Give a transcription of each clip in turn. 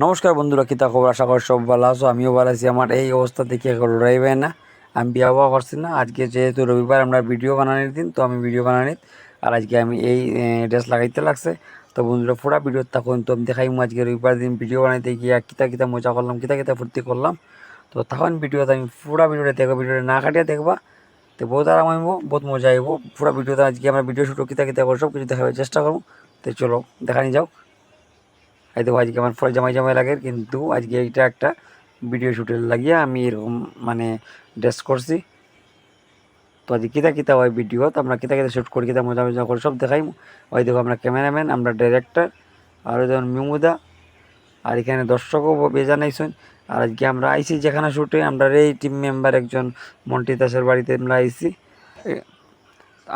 নমস্কার বন্ধুরা, কিতা খবর? আশা করি সব ভালো আছো। আমিও ভালো আছি। আমার এই অবস্থা দেখে রইবে না, আমি বিয়া বাবা করছি না। আজকে যেহেতু রবিবার, আমরা ভিডিও বানানোর দিন, তো আমি ভিডিও বানানি। আর আজকে আমি এই ড্রেস লাগাইতে লাগছে। তো বন্ধুরা পুরা ভিডিও তখন তো আমি দেখাইমু আজকে রবিবার দিন ভিডিও বানাইতে গিয়া কিতা কিতা মজা করলাম, কিতা কিতা ফুর্তি করলাম। তো তখন ভিডিওতে আমি পুরা ভিডিওটা দেখবো, ভিডিওটা না কাটিয়ে দেখবা তো বহুত আরাম আইব, বহুত মজা আইব। পুরা ভিডিওতে আজকে আমরা ভিডিও শুট কিতা কিতা করে সব কিছু দেখাবার চেষ্টা করবো। তো চলো দেখানি যাও। এই দেখো আজকে আমার ফল জামাই জামাই লাগে, কিন্তু আজকে এইটা একটা ভিডিও শ্যুটের লাগিয়ে আমি এরকম মানে ড্রেস করছি। তো আজকে কিতা কিতা হয় ভিডিও, তো আমরা কিতা কিতা শ্যুট করি, কিতা মজা মজা করে সব দেখাই। ওই দেখো আমরা ক্যামেরাম্যান, আমরা ডাইরেক্টর, আর ওই যেমন মিমুদা, আর এখানে দর্শকও বেজা নাইছেন। আর আজকে আমরা আইসি যেখানে শ্যুটে, আমরা এই টিম মেম্বার একজন মন্টি দাসের বাড়িতে আমরা আইসি।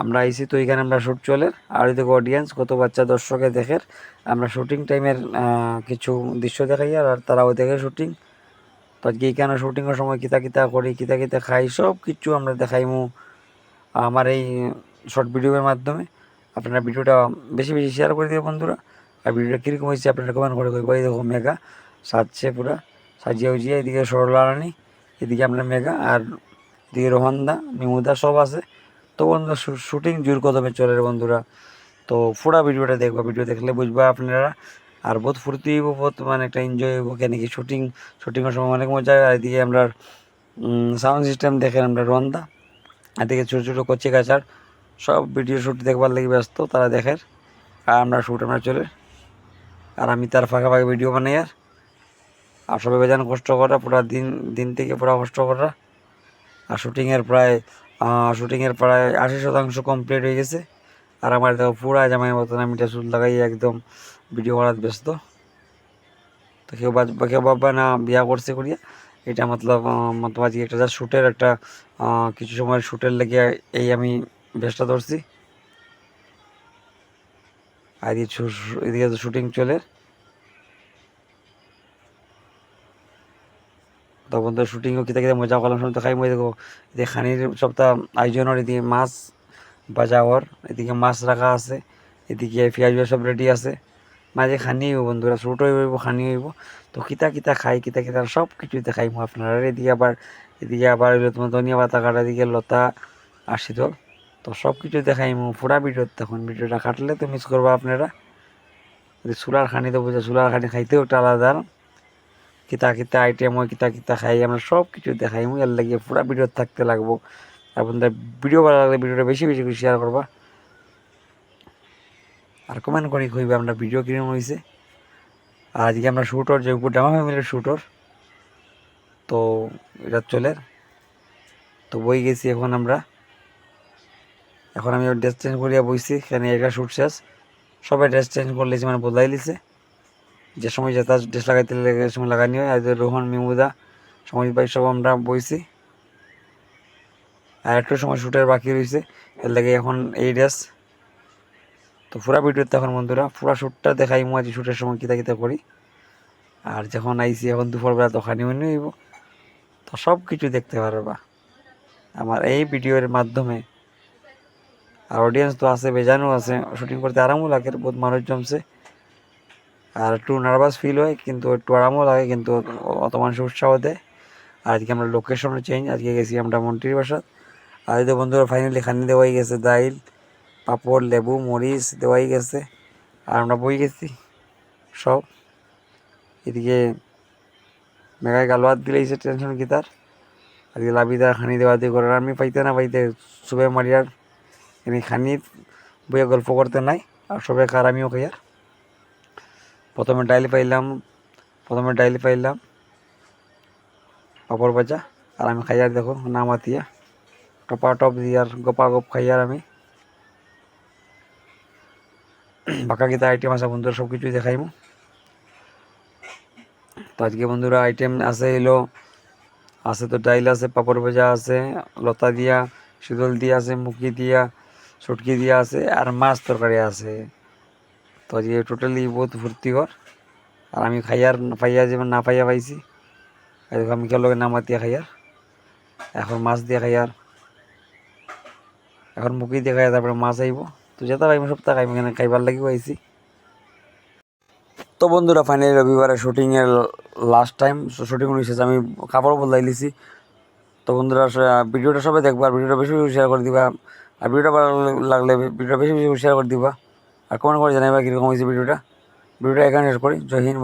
আমরা আইসি তো এখানে আমরা শ্যুট চলে। আর ওই দেখো অডিয়েন্স কত বাচ্চা দর্শকে দেখে। আমরা শুটিং টাইমের কিছু দৃশ্য দেখাই, আর তারাও দেখে শুটিং। তো আজকে এইখানে শুটিংয়ের সময় কিতা কিতা করি, কিতা কিতা খাই, সব কিছু আমরা দেখাইমু আমার এই শর্ট ভিডিওর মাধ্যমে। আপনারা ভিডিওটা বেশি বেশি শেয়ার করে দিও বন্ধুরা। আর ভিডিওটা কীরকম হয়েছে আপনারা কমেন্ট করে কই। এই দেখো মেঘা সাজছে, পুরা সাজিয়ে উজিয়ে। এদিকে সরলা রানী, এদিকে আমরা মেঘা, আর এদিকে রোহনদা, মিমুদা সব আছে। তো বন্ধুরা শুটিং জোর কদমে চলে রে বন্ধুরা। তো পুরা ভিডিওটা দেখবো, ভিডিও দেখলে বুঝবা আপনারা। আর বহুত ফুর্তি হইব, বহুত মানে একটা এনজয় হইব। কেন কি শুটিংয়ের সময় অনেক মজা হয়। আর এদিকে আমরা সাউন্ড সিস্টেম দেখেন আমরা রন্দা, এদিকে ছোটো ছোটো কচি কাচার সব ভিডিও শ্যুট দেখবার লাগি ব্যস্ত, তারা দেখেন। আর আমরা শ্যুট আমরা চলে, আর আমি তার ফাঁকে ফাঁকে ভিডিও বানাই। আর সবাই বেজান কষ্ট করা, পুরা দিন দিন থেকে পুরা কষ্ট করা। আর শুটিংয়ের প্রায় 80% কমপ্লিট হয়ে গেছে। আর আমার দেখো পুরা জামাই মতন আমি এটা চুল লাগাই একদম ভিডিও করার ব্যস্ত। তো কেউ ভাববা না বিয়া করছে করিয়া। এটা মতলব আজকে একটা যা শ্যুটের একটা কিছু সময় শ্যুটের লেগে এই আমি ব্যস্ত ধরছি। আর এদিকে তো শুটিং চলে। তখন তো শুটিংও কিতা কিতা মজা করলাম, সব তো খাই। মই দেখো এদিকে খানির সপ্তাহ আয়োজনের, এদিকে মাছ ভাজা ওর, এদিকে মাছ রাখা আছে, এদিকে পেঁয়াজ সব রেডি আছে। মাঝে খানি হইব বন্ধুরা, শ্যুট হইব, খানি হইব। তো কিতা কিতা খাই, কিতা কিতা সব কিছুই দেখাইমু আপনারা। এদিকে আবার হইলো তোমার ধনিয়া পাতা কাটা, এদিকে লতা আর শীতল। তো সব কিছু দেখাইমু পুরা ভিডিওতে। তখন ভিডিওটা কাটলে তো মিস করবা আপনারা। চুলার খানি তো বুঝা, চুলার খানি খাইতেও একটা আলাদা। কিতা কিতা আইটেম হয়, কিতা কিতা খাই, আমরা সব কিছু দেখাইমু। এর লাগিয়ে পুরা ভিডিও থাকতে লাগবো। আপনাদের ভিডিও ভালো লাগলে ভিডিওটা বেশি বেশি করে শেয়ার করবা, আর কমেন্ট করে কইবে আমরা ভিডিও কিরকম হয়েছে। আর আজকে আমরা শ্যুটর যে উপর জামা ফ্যামিলির শ্যুটর, তো এটা চলে। তো বই গেছি এখন আমি ড্রেস চেঞ্জ করিয়া বইছি। এখানে একটা শ্যুট শেষ, সবাই ড্রেস চেঞ্জ করলেছি, মানে বদলাই লিছে। যে সময় যেটা ড্রেস লাগাইতে সময় লাগানি হয়। আর রোহন, মিমুদা, সময় ভাই সব আমরা বইছি। আর একটু সময় শ্যুটের বাকি রয়েছে, এর লাগে এখন এই ড্রেস। তো পুরা ভিডিওতে এখন বন্ধুরা পুরা শ্যুটটা দেখাই মু আজ শ্যুটের সময় কিতা কিতা করি। আর যখন আইসি এখন দুপুরবেলা তো খানি হইনি হইব। তো সব কিছু দেখতে পারবা আমার এই ভিডিওর মাধ্যমে। আর অডিয়েন্স তো আছে, বেজানো আছে, শুটিং করতে আরামও লাগে, বহুত মানুষ জমছে। আর একটু নার্ভাস ফিল হয়, কিন্তু একটু আরামও লাগে, কিন্তু অত মানুষ উৎসাহ দেয়। আর আজকে আমরা লোকেশনও চেঞ্জ, আজকে গেছি আমরা মন্টির বাসা। আর এই তো বন্ধুরা ফাইনালি খানি দেওয়াই গেছে, দাইল, পাঁপড়, লেবু, মরিচ দেওয়াই গেছে। আর আমরা বই গেছি সব। এদিকে মেঘায় গালোয়াত দিলেইছে, টেনশন কি তার। আজকে লাভিদার খানি দেওয়া দিয়ে করে আমি পাইতে না পাইতে সুবে মারিয়ার এমনি খানি বইয়ে গল্প করতে নাই। আর সবে খার আমিও খাইয়ার। প্রথমে ডাইল পাইলাম পাপড় ভাজা, আর আমি খাইয়ার দেখো নামাতিয়া টপ দিয়ার গপা গপ খাইয়ার আমি। বাঁকা গীতা আইটেম আছে বন্ধুরা, সব কিছুই দেখাইমু। তো আজকে বন্ধুরা আইটেম আছে তো ডাইল আছে, পাপড় ভাজা আছে, লতা দিয়া, শীতল দিয়া আছে, মুখি দিয়া, সুটকি দিয়া আছে, আর মাছ তরকারি আছে। তো আজকে টোটালি বহুত ফুর্তিকর। আর আমি খাইয়ার পাইয়া যেমন না পাইয়া পাইছি। আমি কেউ নামাতিয়া খাইয়ার, এখন মাছ দিয়ে খাইয়ার, এখন মুখি দিয়ে খাইয়া, তারপরে মাছ আইব। তো যেটা পাইব সপ্তাহ খাইব, এখানে খাইবার লাগিও আইছি। তো বন্ধুরা ফাইনালি রবিবারে শুটিংয়ের লাস্ট টাইম, শুটিং শেষে আমি কাপড় বদলাই লিছি। তো বন্ধুরা ভিডিওটা সবাই দেখবা, আর ভিডিওটা বেশি বেশি শেয়ার করে দিবা, আর ভিডিওটা ভালো লাগলে ভিডিওটা বেশি বেশি শেয়ার করে দিবা, আর কমেন্ট করে জানাইবা কীরকম হয়েছে ভিডিওটা এখানে শেষ করি। জয় হিন্দ।